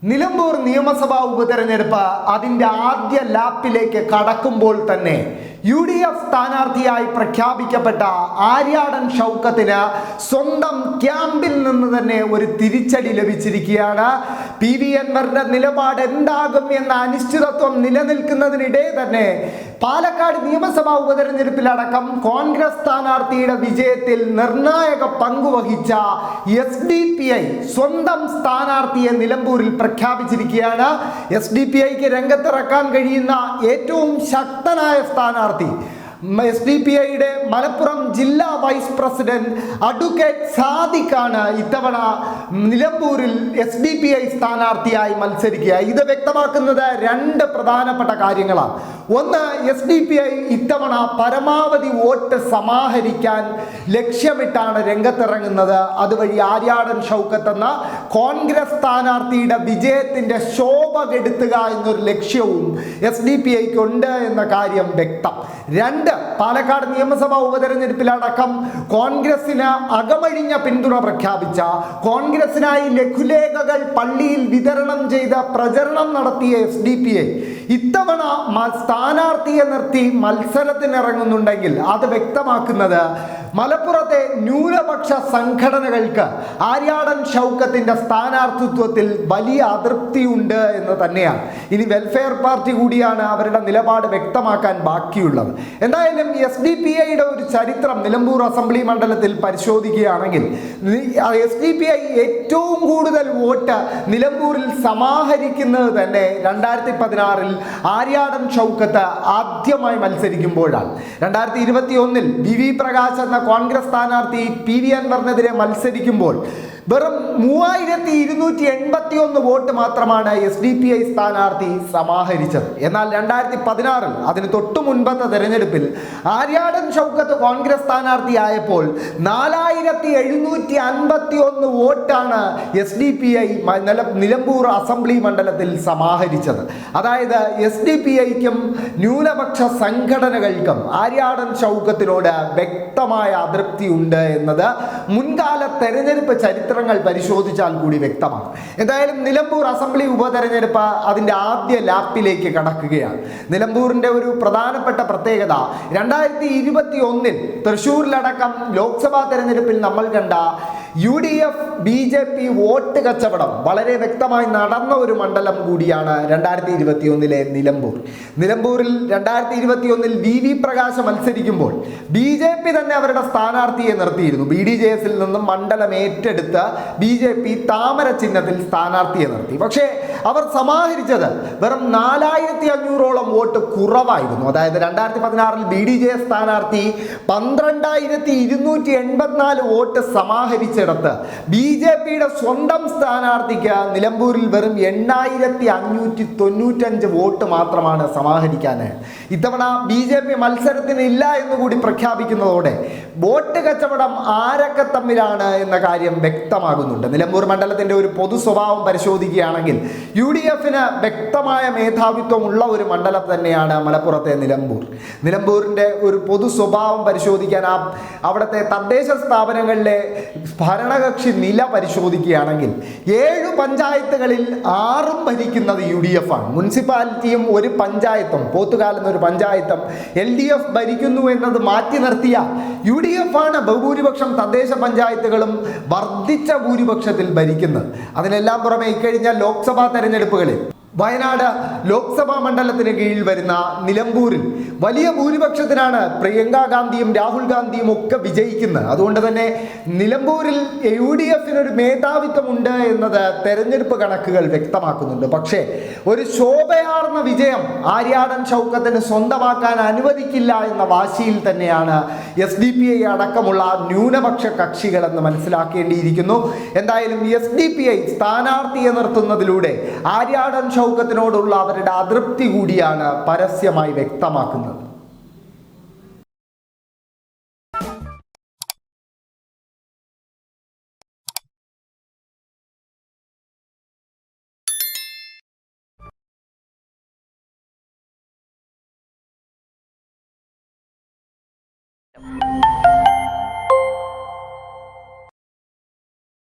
നിലമ്പൂർ നിയമസഭാ ഉപതെരഞ്ഞെടുപ്പ് അതിൻ്റെ ആദ്യ ലാപ്പിലേക്ക് കടക്കുമ്പോൾ തന്നെ UDF സ്ഥാനാർത്ഥിയായി പ്രഖ്യാപിക്കപ്പെട്ട ആര്യാടൻ ഷൗക്കത്തിന് സ്വന്തം ക്യാമ്പിൽ നിന്ന് തന്നെ ഒരു തിരിച്ചടി ലഭിച്ചിരിക്കുകയാണ്. PV അൻവറിന്റെ നിലപാട് എന്താകും എന്ന അനിശ്ചിതത്വം നിലനിൽക്കുന്നതിനിടെ തന്നെ പാലക്കാട് നിയമസഭാ ഉപതെരഞ്ഞെടുപ്പിലടക്കം കോൺഗ്രസ് സ്ഥാനാർത്ഥിയുടെ വിജയത്തിൽ നിർണായക പങ്കുവഹിച്ച SDPI സ്വന്തം സ്ഥാനാർത്ഥിയെ നിലമ്പൂരിൽ പ്രഖ്യാപിച്ചിരിക്കുകയാണ്. SDPIക്ക് രംഗത്തിറക്കാൻ കഴിയുന്ന ഏറ്റവും ശക്തനായ സ്ഥാനാർത്ഥി SDPIയുടെ മലപ്പുറം ജില്ലാ വൈസ് പ്രസിഡന്റ് അഡ്വക്കേറ്റ് സാദിഖാണ് ഇത്തവണ നിലമ്പൂരിൽ SDPI സ്ഥാനാർത്ഥിയായി മത്സരിക്കുക. ഇത് വ്യക്തമാക്കുന്നത് രണ്ട് പ്രധാനപ്പെട്ട കാര്യങ്ങളാണ്. ഒന്ന്, SDPI ഇത്തവണ പരമാവധി വോട്ട് സമാഹരിക്കാൻ ലക്ഷ്യമിട്ടാണ് രംഗത്തിറങ്ങുന്നത്. അതുവഴി ആര്യാടൻ ഷൗക്കത്ത് എന്ന കോൺഗ്രസ് സ്ഥാനാർത്ഥിയുടെ വിജയത്തിന്റെ ശോഭ കെടുത്തുക എന്നൊരു ലക്ഷ്യവും SDPIക്ക് ഉണ്ട് എന്ന കാര്യം വ്യക്തം. രണ്ട്, പാലക്കാട് നിയമസഭാ ഉപതെരഞ്ഞെടുപ്പിലടക്കം കോൺഗ്രസിന് അകമഴിഞ്ഞ പിന്തുണ പ്രഖ്യാപിച്ച, കോൺഗ്രസിനായി ലഘുലേഖകൾ പള്ളിയിൽ വിതരണം ചെയ്ത പ്രചരണം നടത്തിയ SDPI ഇത്തവണ സ്ഥാനാർത്ഥിയെ നിർത്തി മത്സരത്തിനിറങ്ങുന്നുണ്ടെങ്കിൽ അത് വ്യക്തമാക്കുന്നത് മലപ്പുറത്തെ ന്യൂനപക്ഷ സംഘടനകൾക്ക് ആര്യാടൻ ഷൗക്കത്തിന്റെ സ്ഥാനാർത്ഥിത്വത്തിൽ വലിയ അതൃപ്തിയുണ്ട് എന്ന് തന്നെയാണ്. ഇനി വെൽഫെയർ പാർട്ടി കൂടിയാണ് അവരുടെ നിലപാട് വ്യക്തമാക്കാൻ ബാക്കിയുള്ളത്. എന്തായാലും SDPIയുടെ ഒരു ചരിത്രം നിലമ്പൂർ അസംബ്ലി മണ്ഡലത്തിൽ പരിശോധിക്കുകയാണെങ്കിൽ SDPI ഏറ്റവും കൂടുതൽ വോട്ട് നിലമ്പൂരിൽ സമാഹരിക്കുന്നത് തന്നെ 2016 ആര്യാടൻ ഷൗക്കത്ത് ആദ്യമായി മത്സരിക്കുമ്പോഴാണ്. 2021 VV പ്രകാശ് എന്ന കോൺഗ്രസ് സ്ഥാനാർത്ഥി PV അൻവറിനെതിരെ മത്സരിക്കുമ്പോൾ വെറും 3281 വോട്ട് മാത്രമാണ് SDPI സ്ഥാനാർത്ഥി സമാഹരിച്ചത്. എന്നാൽ 2016 അതിന് തൊട്ടു മുൻപത്തെ തെരഞ്ഞെടുപ്പിൽ ആര്യാടൻ ഷൗക്കത്ത് കോൺഗ്രസ് സ്ഥാനാർത്ഥിയായപ്പോൾ 4751 വോട്ടാണ് SDPI നിലമ്പൂർ അസംബ്ലി മണ്ഡലത്തിൽ സമാഹരിച്ചത്. അതായത് SDPIക്കും ന്യൂനപക്ഷ സംഘടനകൾക്കും ആര്യാടൻ ഷൗക്കത്തിനോട് വ്യക്തമായ അതൃപ്തിയുണ്ട് എന്നത് മുൻകാല തെരഞ്ഞെടുപ്പ് ചരിത്രങ്ങൾ പരിശോധിച്ചാൽ കൂടി വ്യക്തമാണ്. എന്തായാലും നിലമ്പൂർ അസംബ്ലി ഉപതെരഞ്ഞെടുപ്പ് അതിൻ്റെ ആദ്യ ലാപ്പിലേക്ക് കടക്കുകയാണ്. നിലമ്പൂരിൻ്റെ ഒരു പ്രധാനപ്പെട്ട പ്രത്യേകത 2021 തൃശ്ശൂരിലടക്കം ലോക്സഭാ തെരഞ്ഞെടുപ്പിൽ നമ്മൾ കണ്ട UDF BJP വോട്ട് കച്ചവടം വളരെ വ്യക്തമായി നടന്ന ഒരു മണ്ഡലം കൂടിയാണ് 2021 നിലമ്പൂർ. നിലമ്പൂരിൽ 2021 VV പ്രകാശ് മത്സരിക്കുമ്പോൾ BJP തന്നെ അവരുടെ സ്ഥാനാർത്ഥിയെ നിർത്തിയിരുന്നു. BDJS നിന്നും മണ്ഡലം ഏറ്റെടുത്ത് BJP താമര ചിഹ്നത്തിൽ സ്ഥാനാർത്ഥിയെ നിർത്തി. പക്ഷേ അവർ സമാഹരിച്ചത് വെറും 4500ഓളം വോട്ട് കുറവായിരുന്നു. അതായത് 2016 BDJS സ്ഥാനാർത്ഥി 12284 വോട്ട് സമാഹരിച്ചിടത്ത് BJPയുടെ സ്വന്തം സ്ഥാനാർത്ഥിക്ക് നിലമ്പൂരിൽ വെറും 8595 വോട്ട് മാത്രമാണ് സമാഹരിക്കാൻ. ഇത്തവണ BJP മത്സരത്തിന് ഇല്ല എന്നുകൂടി പ്രഖ്യാപിക്കുന്നതോടെ വോട്ട് കച്ചവടം ആരൊക്കെ തമ്മിലാണ് എന്ന കാര്യം വ്യക്തമാകുന്നുണ്ട്. നിലമ്പൂർ മണ്ഡലത്തിന്റെ ഒരു പൊതു സ്വഭാവം പരിശോധിക്കുകയാണെങ്കിൽ UDFന് വ്യക്തമായ മേധാവിത്വമുള്ള ഒരു മണ്ഡലം തന്നെയാണ് മലപ്പുറത്തെ നിലമ്പൂർ. നിലമ്പൂരിന്റെ ഒരു പൊതു സ്വഭാവം പരിശോധിക്കാൻ അവിടുത്തെ തദ്ദേശ സ്ഥാപനങ്ങളിലെ ഭരണകക്ഷി നില പരിശോധിക്കുകയാണെങ്കിൽ 7 പഞ്ചായത്തുകളിൽ 6 ഭരിക്കുന്നത് UDF ആണ്. മുനിസിപ്പാലിറ്റിയും ഒരു പഞ്ചായത്തും, പോത്തുകാൽ എന്നൊരു പഞ്ചായത്തും LDF ഭരിക്കുന്നു എന്നത് മാറ്റി നിർത്തിയ UDF ആണ് ബഹുഭൂരിപക്ഷം തദ്ദേശ പഞ്ചായത്തുകളും വർദ്ധിച്ച ഭൂരിപക്ഷത്തിൽ ഭരിക്കുന്നത്. അതിനെല്ലാം പുറമെ ഇക്കഴിഞ്ഞ ലോക്സഭാ തെരഞ്ഞെടുപ്പുകളിൽ വയനാട് ലോക്സഭാ മണ്ഡലത്തിന് കീഴിൽ വരുന്ന നിലമ്പൂരിൽ വലിയ ഭൂരിപക്ഷത്തിനാണ് പ്രിയങ്ക ഗാന്ധിയും രാഹുൽ ഗാന്ധിയും ഒക്കെ വിജയിക്കുന്നത്. അതുകൊണ്ട് തന്നെ നിലമ്പൂരിൽ UDFനൊരു മേധാവിത്വമുണ്ട് എന്നത് തെരഞ്ഞെടുപ്പ് കണക്കുകൾ വ്യക്തമാക്കുന്നുണ്ട്. പക്ഷേ ഒരു ശോഭയാർന്ന വിജയം ആര്യാടൻ ഷൗക്കത്തിന് സ്വന്തമാക്കാൻ അനുവദിക്കില്ല എന്ന വാശിയിൽ തന്നെയാണ് SDPI അടക്കമുള്ള ന്യൂനപക്ഷ കക്ഷികളെന്ന് മനസ്സിലാക്കേണ്ടിയിരിക്കുന്നു. എന്തായാലും SDPI സ്ഥാനാർത്ഥിയെ നിർത്തുന്നതിലൂടെ ആര്യാടൻ ഷൗക്കത്തിനോടുള്ള അവരുടെ അതൃപ്തി കൂടിയാണ് പരസ്യമായി വ്യക്തമാക്കുന്നത്.